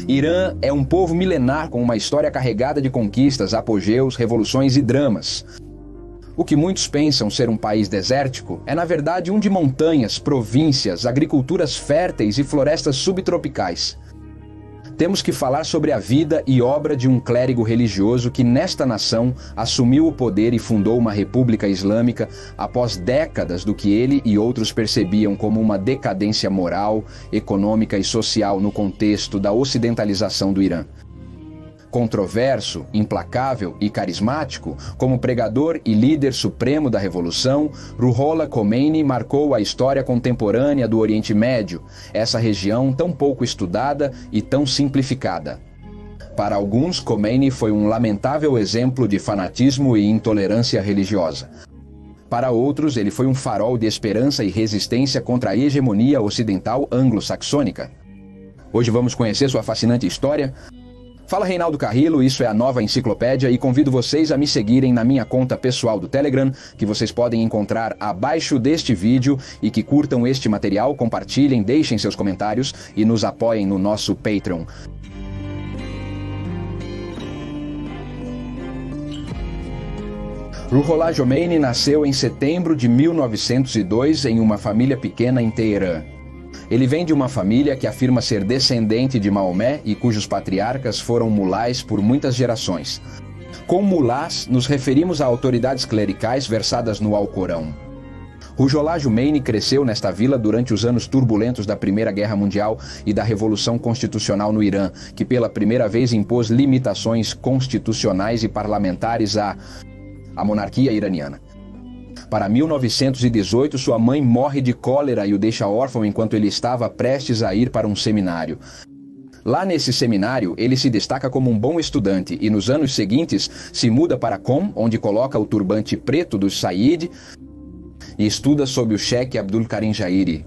Irã é um povo milenar com uma história carregada de conquistas, apogeus, revoluções e dramas. O que muitos pensam ser um país desértico é, na verdade, um de montanhas, províncias, agriculturas férteis e florestas subtropicais. Temos que falar sobre a vida e obra de um clérigo religioso que, nesta nação, assumiu o poder e fundou uma república islâmica após décadas do que ele e outros percebiam como uma decadência moral, econômica e social no contexto da ocidentalização do Irã. Controverso, implacável e carismático, como pregador e líder supremo da revolução, Ruhollah Khomeini marcou a história contemporânea do Oriente Médio, essa região tão pouco estudada e tão simplificada. Para alguns, Khomeini foi um lamentável exemplo de fanatismo e intolerância religiosa. Para outros, ele foi um farol de esperança e resistência contra a hegemonia ocidental anglo-saxônica. Hoje vamos conhecer sua fascinante história. Fala Reinaldo Carrillo, isso é a Nova Enciclopédia e convido vocês a me seguirem na minha conta pessoal do Telegram, que vocês podem encontrar abaixo deste vídeo, e que curtam este material, compartilhem, deixem seus comentários e nos apoiem no nosso Patreon. Ruhollah Khomeini nasceu em setembro de 1902 em uma família pequena em Teherã. Ele vem de uma família que afirma ser descendente de Maomé e cujos patriarcas foram mulás por muitas gerações. Com mulás, nos referimos a autoridades clericais versadas no Alcorão. Ruhollah Khomeini cresceu nesta vila durante os anos turbulentos da Primeira Guerra Mundial e da Revolução Constitucional no Irã, que pela primeira vez impôs limitações constitucionais e parlamentares à monarquia iraniana. Para 1918, sua mãe morre de cólera e o deixa órfão enquanto ele estava prestes a ir para um seminário. Lá nesse seminário, ele se destaca como um bom estudante e nos anos seguintes se muda para Qom, onde coloca o turbante preto do Sayyid e estuda sob o cheque Abdul Karim Jairi.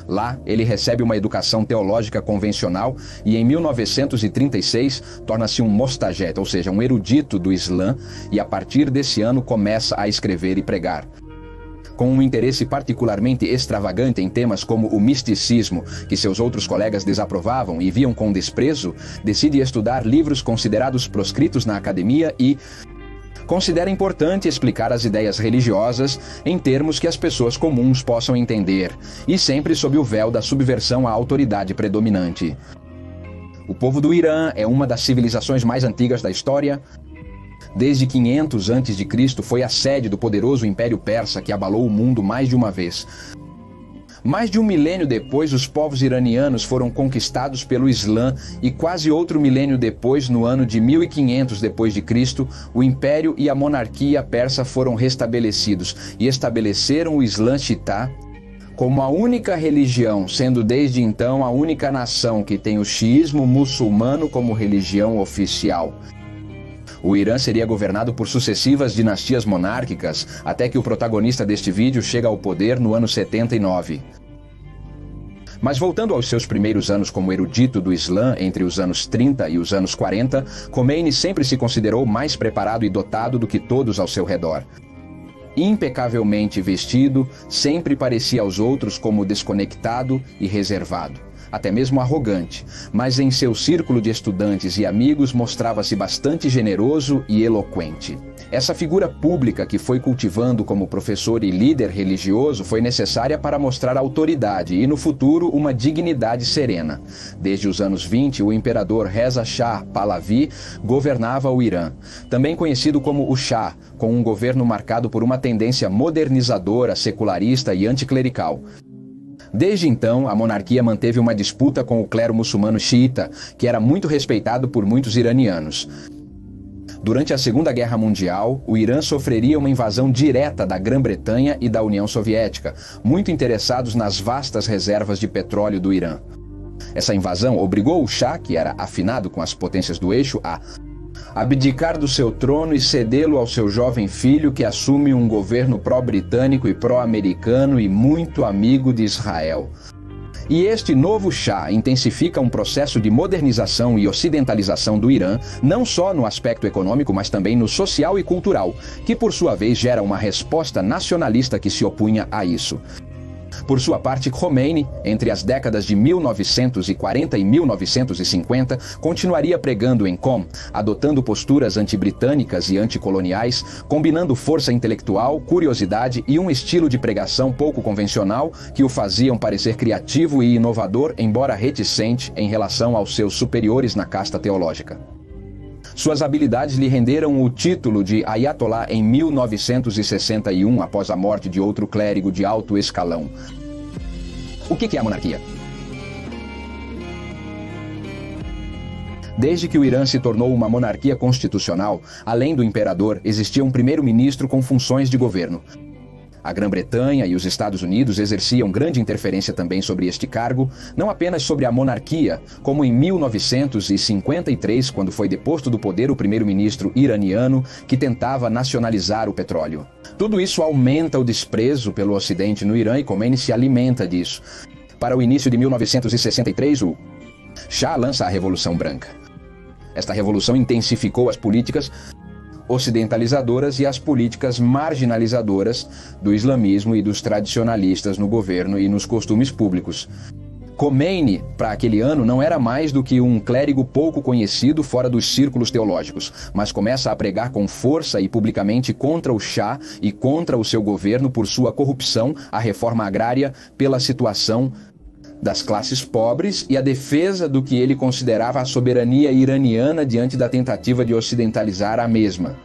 Lá, ele recebe uma educação teológica convencional e em 1936 torna-se um mostajet, ou seja, um erudito do Islã, e a partir desse ano começa a escrever e pregar. Com um interesse particularmente extravagante em temas como o misticismo, que seus outros colegas desaprovavam e viam com desprezo, decide estudar livros considerados proscritos na academia e considera importante explicar as ideias religiosas em termos que as pessoas comuns possam entender, e sempre sob o véu da subversão à autoridade predominante. O povo do Irã é uma das civilizações mais antigas da história. Desde 500 a.C. foi a sede do poderoso Império Persa que abalou o mundo mais de uma vez. Mais de um milênio depois, os povos iranianos foram conquistados pelo Islã e quase outro milênio depois, no ano de 1500 d.C., o Império e a monarquia persa foram restabelecidos e estabeleceram o Islã Shiita como a única religião, sendo desde então a única nação que tem o xiismo muçulmano como religião oficial. O Irã seria governado por sucessivas dinastias monárquicas, até que o protagonista deste vídeo chega ao poder no ano 79. Mas voltando aos seus primeiros anos como erudito do Islã, entre os anos 30 e os anos 40, Khomeini sempre se considerou mais preparado e dotado do que todos ao seu redor. Impecavelmente vestido, sempre parecia aos outros como desconectado e reservado, até mesmo arrogante, mas em seu círculo de estudantes e amigos mostrava-se bastante generoso e eloquente. Essa figura pública que foi cultivando como professor e líder religioso foi necessária para mostrar autoridade e, no futuro, uma dignidade serena. Desde os anos 20, o imperador Reza Shah Pahlavi governava o Irã, também conhecido como o Shah, com um governo marcado por uma tendência modernizadora, secularista e anticlerical. Desde então, a monarquia manteve uma disputa com o clero muçulmano xiita, que era muito respeitado por muitos iranianos. Durante a Segunda Guerra Mundial, o Irã sofreria uma invasão direta da Grã-Bretanha e da União Soviética, muito interessados nas vastas reservas de petróleo do Irã. Essa invasão obrigou o Shah, que era afinado com as potências do eixo, a abdicar do seu trono e cedê-lo ao seu jovem filho, que assume um governo pró-britânico e pró-americano e muito amigo de Israel. E este novo Shah intensifica um processo de modernização e ocidentalização do Irã, não só no aspecto econômico, mas também no social e cultural, que por sua vez gera uma resposta nacionalista que se opunha a isso. Por sua parte, Khomeini, entre as décadas de 1940 e 1950, continuaria pregando em Qom, adotando posturas anti-britânicas e anticoloniais, combinando força intelectual, curiosidade e um estilo de pregação pouco convencional que o faziam parecer criativo e inovador, embora reticente em relação aos seus superiores na casta teológica. Suas habilidades lhe renderam o título de Ayatollah em 1961, após a morte de outro clérigo de alto escalão. O que é a monarquia? Desde que o Irã se tornou uma monarquia constitucional, além do imperador, existia um primeiro-ministro com funções de governo. A Grã-Bretanha e os Estados Unidos exerciam grande interferência também sobre este cargo, não apenas sobre a monarquia, como em 1953, quando foi deposto do poder o primeiro-ministro iraniano que tentava nacionalizar o petróleo. Tudo isso aumenta o desprezo pelo Ocidente no Irã e Khomeini se alimenta disso. Para o início de 1963, o Shah lança a Revolução Branca. Esta revolução intensificou as políticas ocidentalizadoras e as políticas marginalizadoras do islamismo e dos tradicionalistas no governo e nos costumes públicos. Khomeini, para aquele ano, não era mais do que um clérigo pouco conhecido fora dos círculos teológicos, mas começa a pregar com força e publicamente contra o Shah e contra o seu governo por sua corrupção, a reforma agrária, pela situação das classes pobres e a defesa do que ele considerava a soberania iraniana diante da tentativa de ocidentalizar a mesma.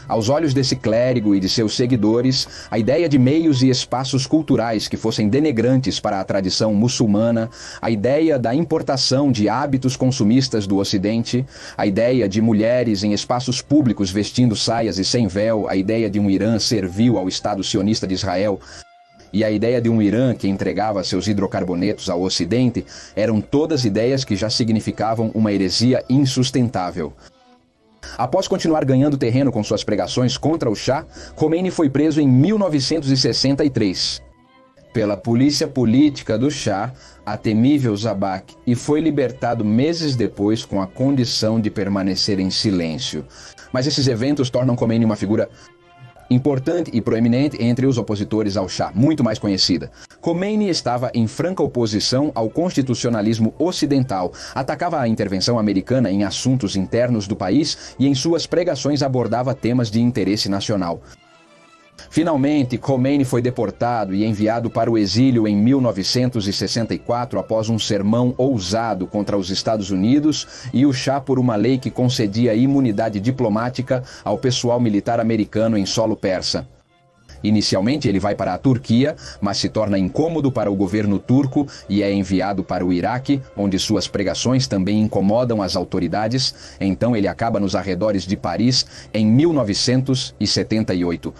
Aos olhos desse clérigo e de seus seguidores, a ideia de meios e espaços culturais que fossem denegrantes para a tradição muçulmana, a ideia da importação de hábitos consumistas do Ocidente, a ideia de mulheres em espaços públicos vestindo saias e sem véu, a ideia de um Irã servil ao Estado sionista de Israel, e a ideia de um Irã que entregava seus hidrocarbonetos ao Ocidente eram todas ideias que já significavam uma heresia insustentável. Após continuar ganhando terreno com suas pregações contra o Shah, Khomeini foi preso em 1963 pela polícia política do Shah, a temível Zabak, e foi libertado meses depois com a condição de permanecer em silêncio. Mas esses eventos tornam Khomeini uma figura importante e proeminente entre os opositores ao Shah, muito mais conhecida. Khomeini estava em franca oposição ao constitucionalismo ocidental, atacava a intervenção americana em assuntos internos do país e em suas pregações abordava temas de interesse nacional. Finalmente, Khomeini foi deportado e enviado para o exílio em 1964 após um sermão ousado contra os Estados Unidos e o Shah por uma lei que concedia imunidade diplomática ao pessoal militar americano em solo persa. Inicialmente ele vai para a Turquia, mas se torna incômodo para o governo turco e é enviado para o Iraque, onde suas pregações também incomodam as autoridades. Então ele acaba nos arredores de Paris em 1978.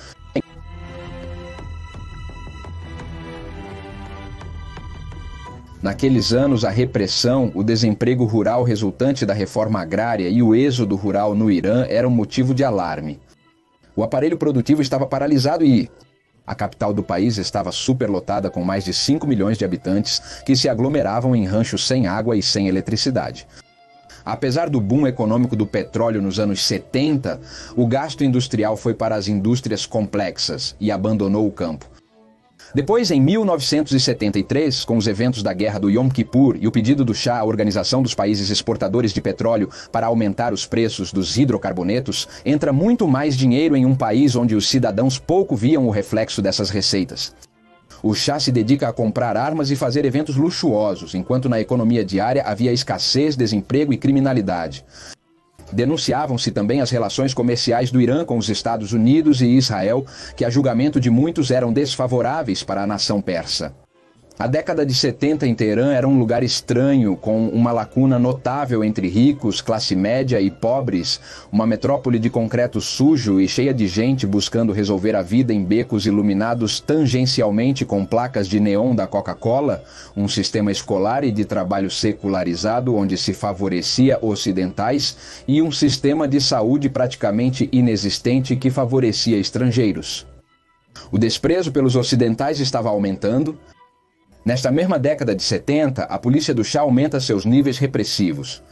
Naqueles anos, a repressão, o desemprego rural resultante da reforma agrária e o êxodo rural no Irã eram motivo de alarme. O aparelho produtivo estava paralisado e a capital do país estava superlotada com mais de 5 milhões de habitantes que se aglomeravam em ranchos sem água e sem eletricidade. Apesar do boom econômico do petróleo nos anos 70, o gasto industrial foi para as indústrias complexas e abandonou o campo. Depois, em 1973, com os eventos da Guerra do Yom Kippur e o pedido do Shah à Organização dos Países Exportadores de Petróleo para aumentar os preços dos hidrocarbonetos, entra muito mais dinheiro em um país onde os cidadãos pouco viam o reflexo dessas receitas. O Shah se dedica a comprar armas e fazer eventos luxuosos, enquanto na economia diária havia escassez, desemprego e criminalidade. Denunciavam-se também as relações comerciais do Irã com os Estados Unidos e Israel, que a julgamento de muitos eram desfavoráveis para a nação persa. A década de 70 em Teherã era um lugar estranho, com uma lacuna notável entre ricos, classe média e pobres, uma metrópole de concreto sujo e cheia de gente buscando resolver a vida em becos iluminados tangencialmente com placas de neon da Coca-Cola, um sistema escolar e de trabalho secularizado onde se favorecia ocidentais e um sistema de saúde praticamente inexistente que favorecia estrangeiros. O desprezo pelos ocidentais estava aumentando. Nesta mesma década de 70, a polícia do Shah aumenta seus níveis repressivos.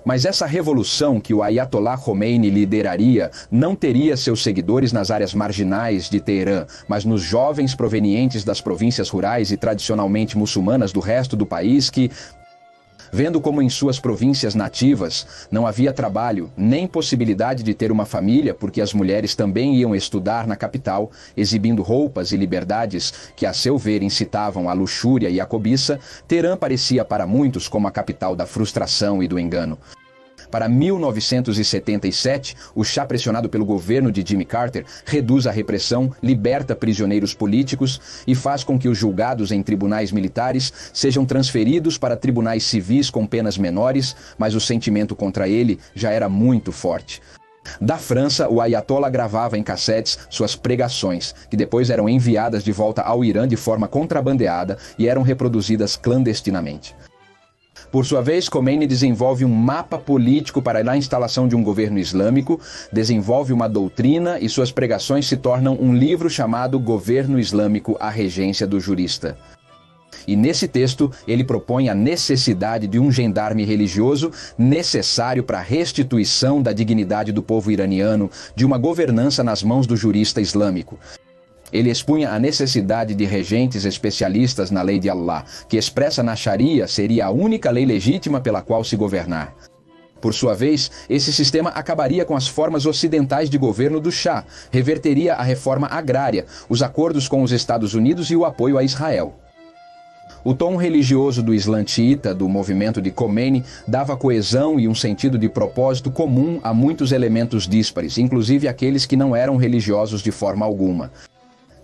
Mas essa revolução que o Ayatollah Khomeini lideraria não teria seus seguidores nas áreas marginais de Teherã, mas nos jovens provenientes das províncias rurais e tradicionalmente muçulmanas do resto do país que, vendo como em suas províncias nativas não havia trabalho nem possibilidade de ter uma família, porque as mulheres também iam estudar na capital, exibindo roupas e liberdades que, a seu ver, incitavam à luxúria e à cobiça, Teherã parecia para muitos como a capital da frustração e do engano. Para 1977, o Shah, pressionado pelo governo de Jimmy Carter, reduz a repressão, liberta prisioneiros políticos e faz com que os julgados em tribunais militares sejam transferidos para tribunais civis com penas menores, mas o sentimento contra ele já era muito forte. Da França, o Ayatollah gravava em cassetes suas pregações, que depois eram enviadas de volta ao Irã de forma contrabandeada e eram reproduzidas clandestinamente. Por sua vez, Khomeini desenvolve um mapa político para a instalação de um governo islâmico, desenvolve uma doutrina e suas pregações se tornam um livro chamado Governo Islâmico, a Regência do Jurista. E nesse texto, ele propõe a necessidade de um gendarme religioso necessário para a restituição da dignidade do povo iraniano, de uma governança nas mãos do jurista islâmico. Ele expunha a necessidade de regentes especialistas na lei de Allah, que expressa na Sharia seria a única lei legítima pela qual se governar. Por sua vez, esse sistema acabaria com as formas ocidentais de governo do Shah, reverteria a reforma agrária, os acordos com os Estados Unidos e o apoio a Israel. O tom religioso do Islã xiita, do movimento de Khomeini, dava coesão e um sentido de propósito comum a muitos elementos díspares, inclusive aqueles que não eram religiosos de forma alguma.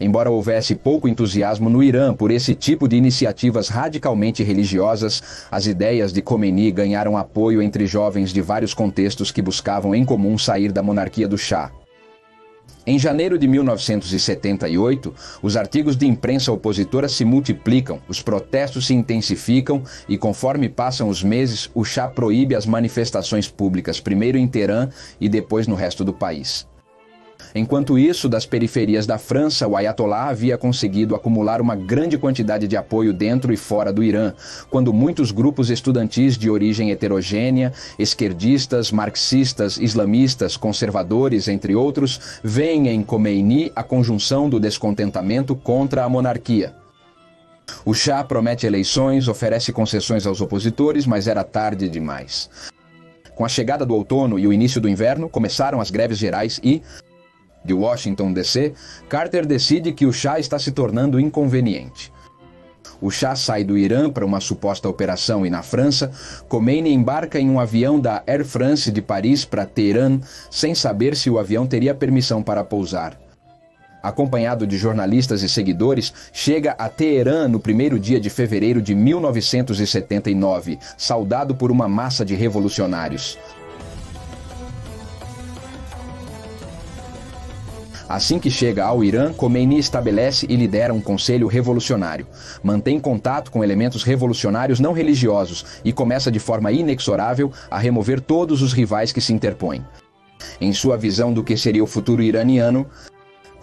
Embora houvesse pouco entusiasmo no Irã por esse tipo de iniciativas radicalmente religiosas, as ideias de Khomeini ganharam apoio entre jovens de vários contextos que buscavam em comum sair da monarquia do Shah. Em janeiro de 1978, os artigos de imprensa opositora se multiplicam, os protestos se intensificam e, conforme passam os meses, o Shah proíbe as manifestações públicas, primeiro em Teherã e depois no resto do país. Enquanto isso, das periferias da França, o Ayatollah havia conseguido acumular uma grande quantidade de apoio dentro e fora do Irã, quando muitos grupos estudantis de origem heterogênea, esquerdistas, marxistas, islamistas, conservadores, entre outros, veem em Khomeini a conjunção do descontentamento contra a monarquia. O Shah promete eleições, oferece concessões aos opositores, mas era tarde demais. Com a chegada do outono e o início do inverno, começaram as greves gerais e, de Washington, D.C., Carter decide que o Shah está se tornando inconveniente. O Shah sai do Irã para uma suposta operação e na França, Khomeini embarca em um avião da Air France de Paris para Teherã, sem saber se o avião teria permissão para pousar. Acompanhado de jornalistas e seguidores, chega a Teherã no primeiro dia de fevereiro de 1979, saudado por uma massa de revolucionários. Assim que chega ao Irã, Khomeini estabelece e lidera um conselho revolucionário. Mantém contato com elementos revolucionários não religiosos e começa de forma inexorável a remover todos os rivais que se interpõem. Em sua visão do que seria o futuro iraniano,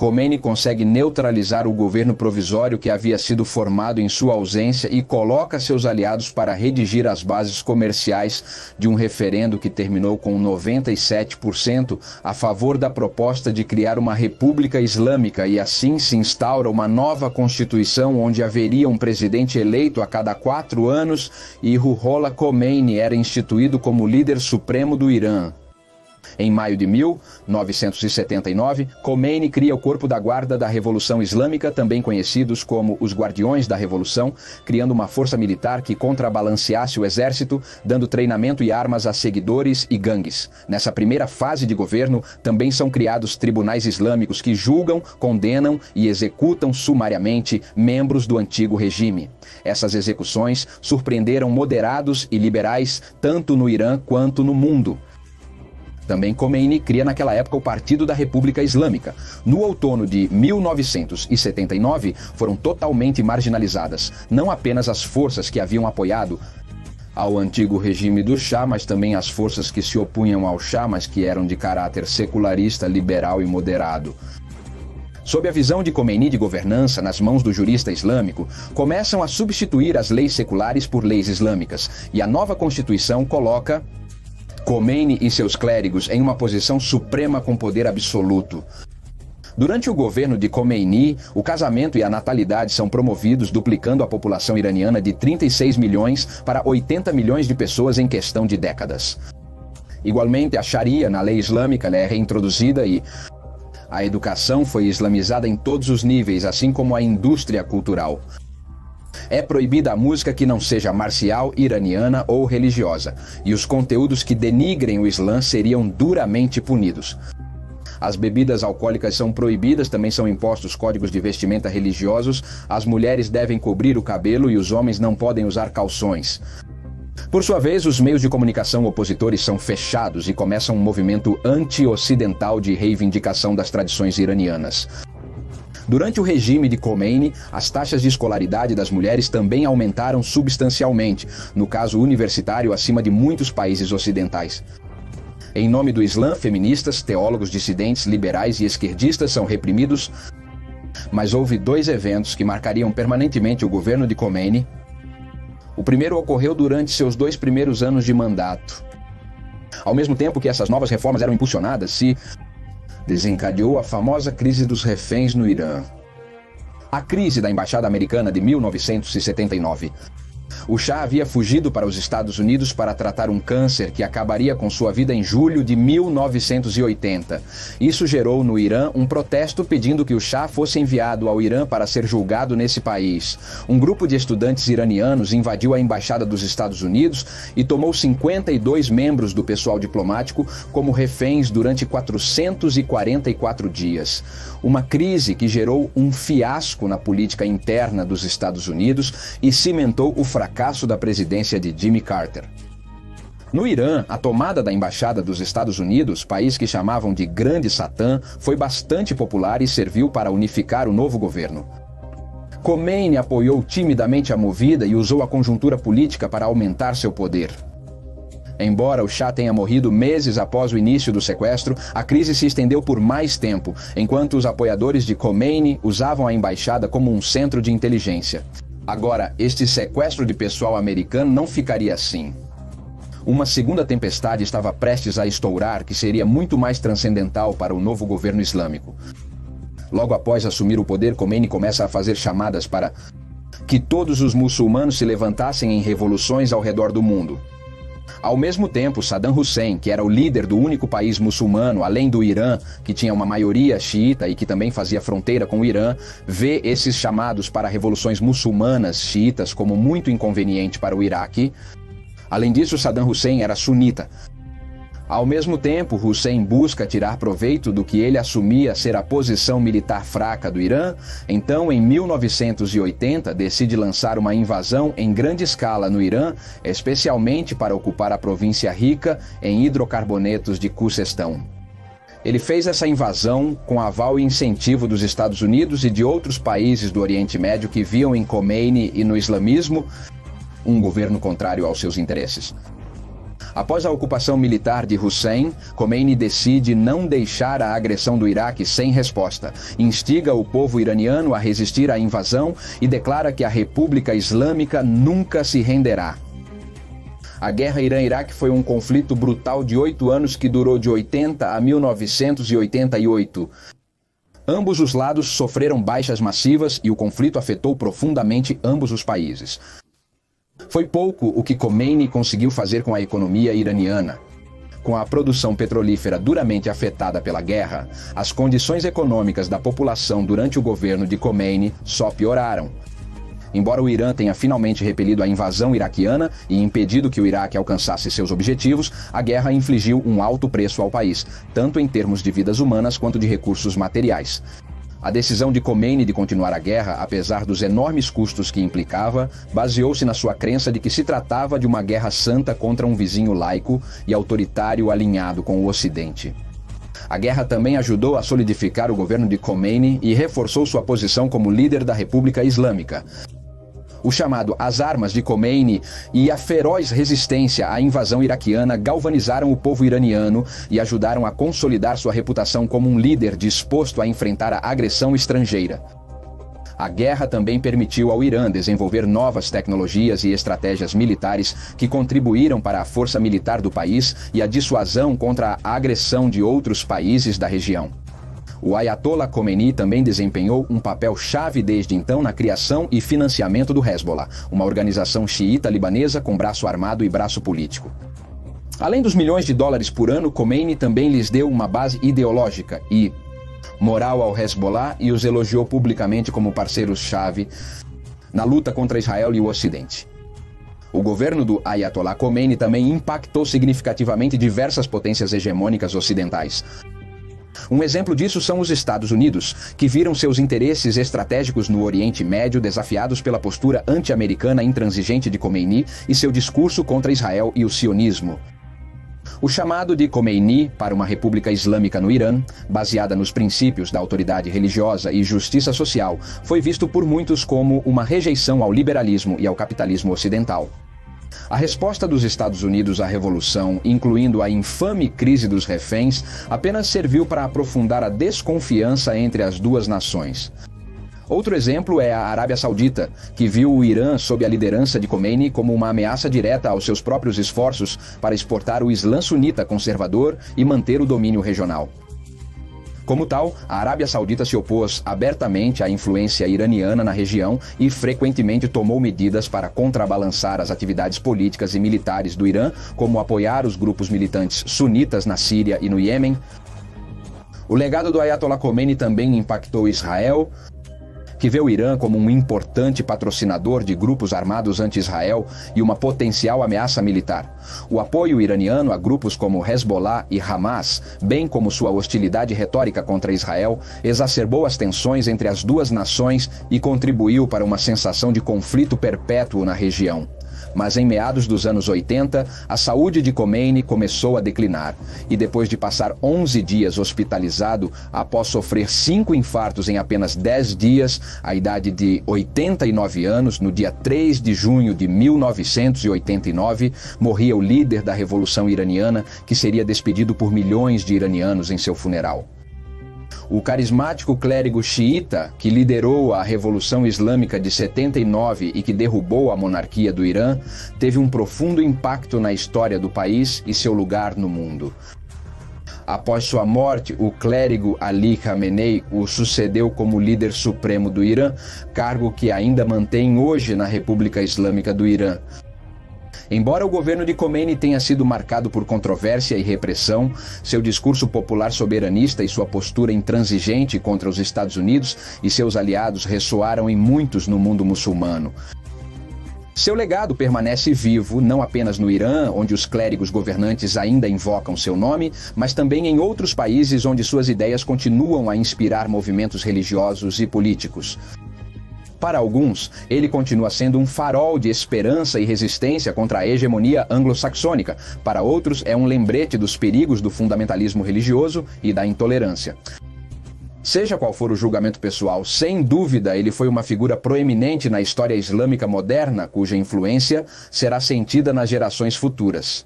Khomeini consegue neutralizar o governo provisório que havia sido formado em sua ausência e coloca seus aliados para redigir as bases comerciais de um referendo que terminou com 97% a favor da proposta de criar uma república islâmica e assim se instaura uma nova constituição onde haveria um presidente eleito a cada 4 anos e Ruhollah Khomeini era instituído como líder supremo do Irã. Em maio de 1979, Khomeini cria o Corpo da Guarda da Revolução Islâmica, também conhecidos como os Guardiões da Revolução, criando uma força militar que contrabalanceasse o exército, dando treinamento e armas a seguidores e gangues. Nessa primeira fase de governo, também são criados tribunais islâmicos que julgam, condenam e executam sumariamente membros do antigo regime. Essas execuções surpreenderam moderados e liberais tanto no Irã quanto no mundo. Também Khomeini cria naquela época o Partido da República Islâmica. No outono de 1979, foram totalmente marginalizadas, não apenas as forças que haviam apoiado ao antigo regime do Shah, mas também as forças que se opunham ao Shah, mas que eram de caráter secularista, liberal e moderado. Sob a visão de Khomeini de governança nas mãos do jurista islâmico, começam a substituir as leis seculares por leis islâmicas, e a nova Constituição coloca Khomeini e seus clérigos em uma posição suprema com poder absoluto. Durante o governo de Khomeini, o casamento e a natalidade são promovidos, duplicando a população iraniana de 36 milhões para 80 milhões de pessoas em questão de décadas. Igualmente, a Sharia, na lei islâmica, é reintroduzida e a educação foi islamizada em todos os níveis, assim como a indústria cultural. É proibida a música que não seja marcial, iraniana ou religiosa, e os conteúdos que denigrem o Islã seriam duramente punidos. As bebidas alcoólicas são proibidas, também são impostos códigos de vestimenta religiosos, as mulheres devem cobrir o cabelo e os homens não podem usar calções. Por sua vez, os meios de comunicação opositores são fechados e começa um movimento anti-ocidental de reivindicação das tradições iranianas. Durante o regime de Khomeini, as taxas de escolaridade das mulheres também aumentaram substancialmente, no caso universitário acima de muitos países ocidentais. Em nome do Islã, feministas, teólogos dissidentes, liberais e esquerdistas são reprimidos, mas houve dois eventos que marcariam permanentemente o governo de Khomeini. O primeiro ocorreu durante seus 2 primeiros anos de mandato. Ao mesmo tempo que essas novas reformas eram impulsionadas, se desencadeou a famosa crise dos reféns no Irã. A crise da Embaixada Americana de 1979. O Shah havia fugido para os Estados Unidos para tratar um câncer que acabaria com sua vida em julho de 1980. Isso gerou no Irã um protesto pedindo que o Shah fosse enviado ao Irã para ser julgado nesse país. Um grupo de estudantes iranianos invadiu a Embaixada dos Estados Unidos e tomou 52 membros do pessoal diplomático como reféns durante 444 dias. Uma crise que gerou um fiasco na política interna dos Estados Unidos e cimentou o fracasso da presidência de Jimmy Carter. No Irã, a tomada da Embaixada dos Estados Unidos, país que chamavam de Grande Satã, foi bastante popular e serviu para unificar o novo governo. Khomeini apoiou timidamente a movida e usou a conjuntura política para aumentar seu poder. Embora o Shah tenha morrido meses após o início do sequestro, a crise se estendeu por mais tempo, enquanto os apoiadores de Khomeini usavam a embaixada como um centro de inteligência. Agora, este sequestro de pessoal americano não ficaria assim. Uma segunda tempestade estava prestes a estourar, que seria muito mais transcendental para o novo governo islâmico. Logo após assumir o poder, Khomeini começa a fazer chamadas para que todos os muçulmanos se levantassem em revoluções ao redor do mundo. Ao mesmo tempo, Saddam Hussein, que era o líder do único país muçulmano, além do Irã, que tinha uma maioria xiita e que também fazia fronteira com o Irã, vê esses chamados para revoluções muçulmanas xiitas como muito inconveniente para o Iraque. Além disso, Saddam Hussein era sunita. Ao mesmo tempo, Hussein busca tirar proveito do que ele assumia ser a posição militar fraca do Irã. Então, em 1980, decide lançar uma invasão em grande escala no Irã, especialmente para ocupar a província rica em hidrocarbonetos de Khuzestão. Ele fez essa invasão com aval e incentivo dos Estados Unidos e de outros países do Oriente Médio que viam em Khomeini e no islamismo um governo contrário aos seus interesses. Após a ocupação militar de Hussein, Khomeini decide não deixar a agressão do Iraque sem resposta, instiga o povo iraniano a resistir à invasão e declara que a República Islâmica nunca se renderá. A guerra Irã-Iraque foi um conflito brutal de 8 anos que durou de 80 a 1988. Ambos os lados sofreram baixas massivas e o conflito afetou profundamente ambos os países. Foi pouco o que Khomeini conseguiu fazer com a economia iraniana. Com a produção petrolífera duramente afetada pela guerra, as condições econômicas da população durante o governo de Khomeini só pioraram. Embora o Irã tenha finalmente repelido a invasão iraquiana e impedido que o Iraque alcançasse seus objetivos, a guerra infligiu um alto preço ao país, tanto em termos de vidas humanas quanto de recursos materiais. A decisão de Khomeini de continuar a guerra, apesar dos enormes custos que implicava, baseou-se na sua crença de que se tratava de uma guerra santa contra um vizinho laico e autoritário alinhado com o Ocidente. A guerra também ajudou a solidificar o governo de Khomeini e reforçou sua posição como líder da República Islâmica. O chamado As Armas de Khomeini e a feroz resistência à invasão iraquiana galvanizaram o povo iraniano e ajudaram a consolidar sua reputação como um líder disposto a enfrentar a agressão estrangeira. A guerra também permitiu ao Irã desenvolver novas tecnologias e estratégias militares que contribuíram para a força militar do país e a dissuasão contra a agressão de outros países da região. O Ayatollah Khomeini também desempenhou um papel chave desde então na criação e financiamento do Hezbollah, uma organização xiita libanesa com braço armado e braço político. Além dos milhões de dólares por ano, Khomeini também lhes deu uma base ideológica e moral ao Hezbollah e os elogiou publicamente como parceiros-chave na luta contra Israel e o Ocidente. O governo do Ayatollah Khomeini também impactou significativamente diversas potências hegemônicas ocidentais. Um exemplo disso são os Estados Unidos, que viram seus interesses estratégicos no Oriente Médio desafiados pela postura anti-americana intransigente de Khomeini e seu discurso contra Israel e o sionismo. O chamado de Khomeini para uma república islâmica no Irã, baseada nos princípios da autoridade religiosa e justiça social, foi visto por muitos como uma rejeição ao liberalismo e ao capitalismo ocidental. A resposta dos Estados Unidos à Revolução, incluindo a infame crise dos reféns, apenas serviu para aprofundar a desconfiança entre as duas nações. Outro exemplo é a Arábia Saudita, que viu o Irã sob a liderança de Khomeini como uma ameaça direta aos seus próprios esforços para exportar o Islã sunita conservador e manter o domínio regional. Como tal, a Arábia Saudita se opôs abertamente à influência iraniana na região e frequentemente tomou medidas para contrabalançar as atividades políticas e militares do Irã, como apoiar os grupos militantes sunitas na Síria e no Iêmen. O legado do Ayatollah Khomeini também impactou Israel, que vê o Irã como um importante patrocinador de grupos armados anti-Israel e uma potencial ameaça militar. O apoio iraniano a grupos como Hezbollah e Hamas, bem como sua hostilidade retórica contra Israel, exacerbou as tensões entre as duas nações e contribuiu para uma sensação de conflito perpétuo na região. Mas em meados dos anos 80, a saúde de Khomeini começou a declinar, e depois de passar 11 dias hospitalizado, após sofrer 5 infartos em apenas 10 dias, à idade de 89 anos, no dia 3 de junho de 1989, morria o líder da Revolução Iraniana, que seria despedido por milhões de iranianos em seu funeral. O carismático clérigo xiita, que liderou a Revolução Islâmica de 79 e que derrubou a monarquia do Irã, teve um profundo impacto na história do país e seu lugar no mundo. Após sua morte, o clérigo Ali Khamenei o sucedeu como líder supremo do Irã, cargo que ainda mantém hoje na República Islâmica do Irã. Embora o governo de Khomeini tenha sido marcado por controvérsia e repressão, seu discurso popular soberanista e sua postura intransigente contra os Estados Unidos e seus aliados ressoaram em muitos no mundo muçulmano. Seu legado permanece vivo não apenas no Irã, onde os clérigos governantes ainda invocam seu nome, mas também em outros países onde suas ideias continuam a inspirar movimentos religiosos e políticos. Para alguns, ele continua sendo um farol de esperança e resistência contra a hegemonia anglo-saxônica. Para outros, é um lembrete dos perigos do fundamentalismo religioso e da intolerância. Seja qual for o julgamento pessoal, sem dúvida ele foi uma figura proeminente na história islâmica moderna, cuja influência será sentida nas gerações futuras.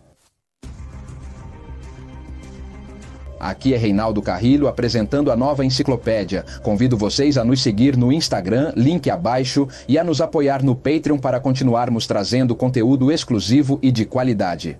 Aqui é Reinaldo Carrilho apresentando a nova enciclopédia. Convido vocês a nos seguir no Instagram, link abaixo, e a nos apoiar no Patreon para continuarmos trazendo conteúdo exclusivo e de qualidade.